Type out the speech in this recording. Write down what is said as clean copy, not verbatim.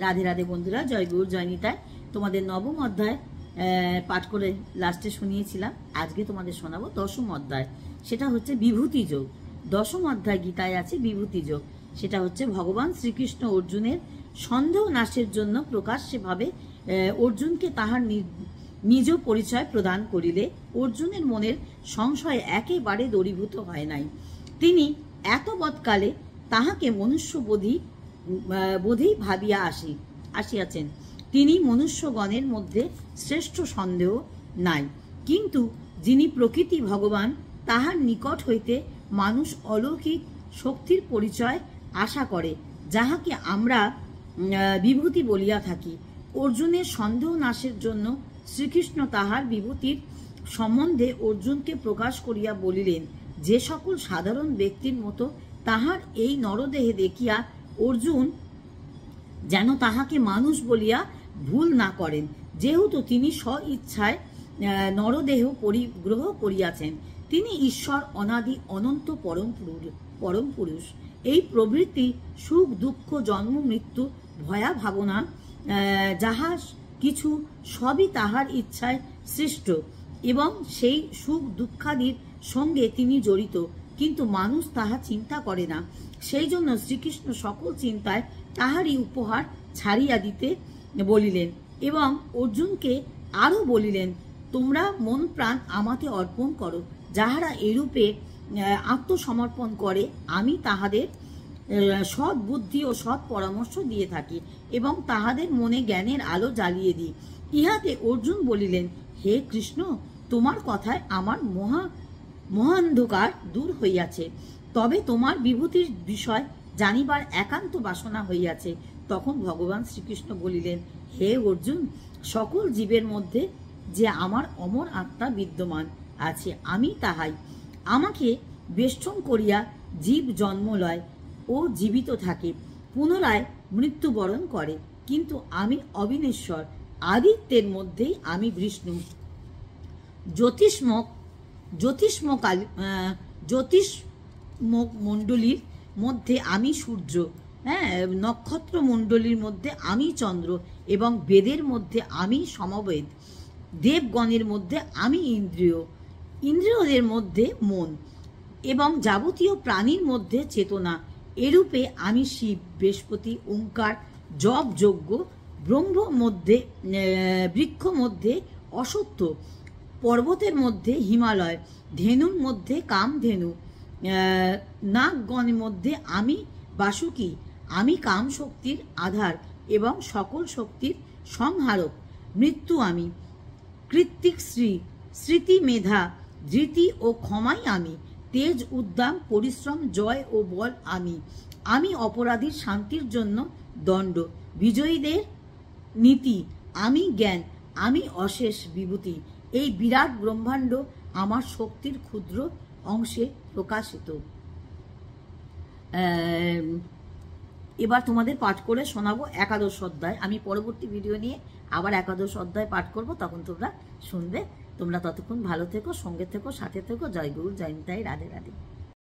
রাধে রাধে বন্ধুরা, জয় গুরু জয় নিতাই। তোমাদের নবম অধ্যায় পাঠ করে লাস্টে শুনিয়েছিলাম। আজকে তোমাদের শোনাবো দশম অধ্যায়। সেটা হচ্ছে বিভূতি যোগ। দশম অধ্যায় গীতায় আছে বিভূতি যোগ। সেটা হচ্ছে ভগবান শ্রীকৃষ্ণ অর্জুনের সন্দেহ নাশের জন্য প্রকাশ্যভাবে অর্জুনকে তাহার নিজ পরিচয় প্রদান করিলে অর্জুনের মনের সংশয় একেবারে দূরীভূত হয় নাই। তিনি এতবৎকালে তাহাকে মনুষ্য বোধেই ভাবিয়া আসিয়াছেন। তিনি মনুষ্যগণের মধ্যে শ্রেষ্ঠ সন্দেহ নাই। কিন্তু যিনি প্রকৃতি ভগবান, তাহার নিকট হইতে মানুষ অলৌকিক শক্তির পরিচয় আশা করে, যাহাকে আমরা বিভূতি বলিয়া থাকি। অর্জুনের সন্দেহ নাশের জন্য শ্রীকৃষ্ণ তাহার বিভূতির সম্বন্ধে অর্জুনকে প্রকাশ করিয়া বলিলেন, যে সকল সাধারণ ব্যক্তির মতো তাহার এই নরদেহে দেখিয়া অর্জুন যেন তাহাকে মানুষ বলিয়া ভুল না করেন, যেহেতু তিনি স্ব-ইচ্ছায় নরদেহ পরিগ্রহ করিয়াছেন। তিনি ঈশ্বর, অনাদি অনন্ত পরম পুরুষ। এই প্রবৃত্তি, সুখ দুঃখ, জন্ম মৃত্যু, ভয়া ভাবনা, যাহা কিছু সবই তাহার ইচ্ছায় সৃষ্ট এবং সেই সুখ দুঃখাদির সঙ্গে তিনি জড়িত, কিন্তু মানুষ তাহা চিন্তা করে না। সেই জন্য শ্রীকৃষ্ণ সকল চিন্তায় তাহারই উপহার ছাড়িয়া দিতে বলিলেন এবং অর্জুনকে আরও বলিলেন, তোমরা মন প্রাণ আমাতে অর্পণ করো। যাহারা এরূপে আত্মসমর্পণ করে, আমি তাহাদের সৎ বুদ্ধি ও সৎ পরামর্শ দিয়ে থাকি এবং তাহাদের মনে জ্ঞানের আলো জ্বালিয়ে দিই। ইহাতে অর্জুন বলিলেন, হে কৃষ্ণ, তোমার কথায় আমার মহান্ধকার দূর হইয়াছে। তবে তোমার বিভূতির বিষয় জানিবার একান্ত বাসনা হইয়াছে। তখন ভগবান শ্রীকৃষ্ণ বলিলেন, হে অর্জুন, সকল জীবের মধ্যে যে আমার অমর আত্মা বিদ্যমান আছে, আমি তাহাই। আমাকে বেষ্টন করিয়া জীব জন্ম লয় ও জীবিত থাকে, পুনরায় মৃত্যুবরণ করে, কিন্তু আমি অবিনশ্বর। আদিত্যের মধ্যেই আমি বিষ্ণু, জ্যোতিষ্মক মণ্ডলীর মধ্যে আমি সূর্য, নক্ষত্র মণ্ডলীর মধ্যে আমি চন্দ্র এবং বেদের মধ্যে আমি সমবেদ, দেবগণের মধ্যে আমি ইন্দ্রিয়দের মধ্যে মন এবং যাবতীয় প্রাণীর মধ্যে চেতনা। এরূপে আমি শিব, বৃহস্পতি, ওঙ্কার, জপ, যজ্ঞ, বৃক্ষ মধ্যে অসত্য, পর্বতের মধ্যে হিমালয়, ধেনুর মধ্যে কামধেনু, নাগগণের মধ্যে আমি বাসুকী। আমি কাম শক্তির আধার এবং সকল শক্তির সংহারক। মৃত্যু আমি, কৃত্তিক স্মৃতি, মেধা, ধৃতি ও ক্ষমাই আমি, তেজ, উদ্দাম, পরিশ্রম, জয় ও বল আমি। আমি অপরাধীর শান্তির জন্য দণ্ড, বিজয়ীদের নীতি, আমি জ্ঞান, আমি অশেষ বিভূতি। এই বিরাট ব্রহ্মাণ্ড আমার শক্তির ক্ষুদ্র অংশে প্রকাশিত। এবার তোমাদের পাঠ করে শোনাবো একাদশ অধ্যায়। আমি পরবর্তী ভিডিও নিয়ে আবার একাদশ অধ্যায় পাঠ করব, তখন তোমরা শুনবে। তোমরা ততক্ষণ ভালো থেকো, সঙ্গে থেকো, সাথে থেকো। জয় গুরু জয় নিতাই, রাধে রাধে।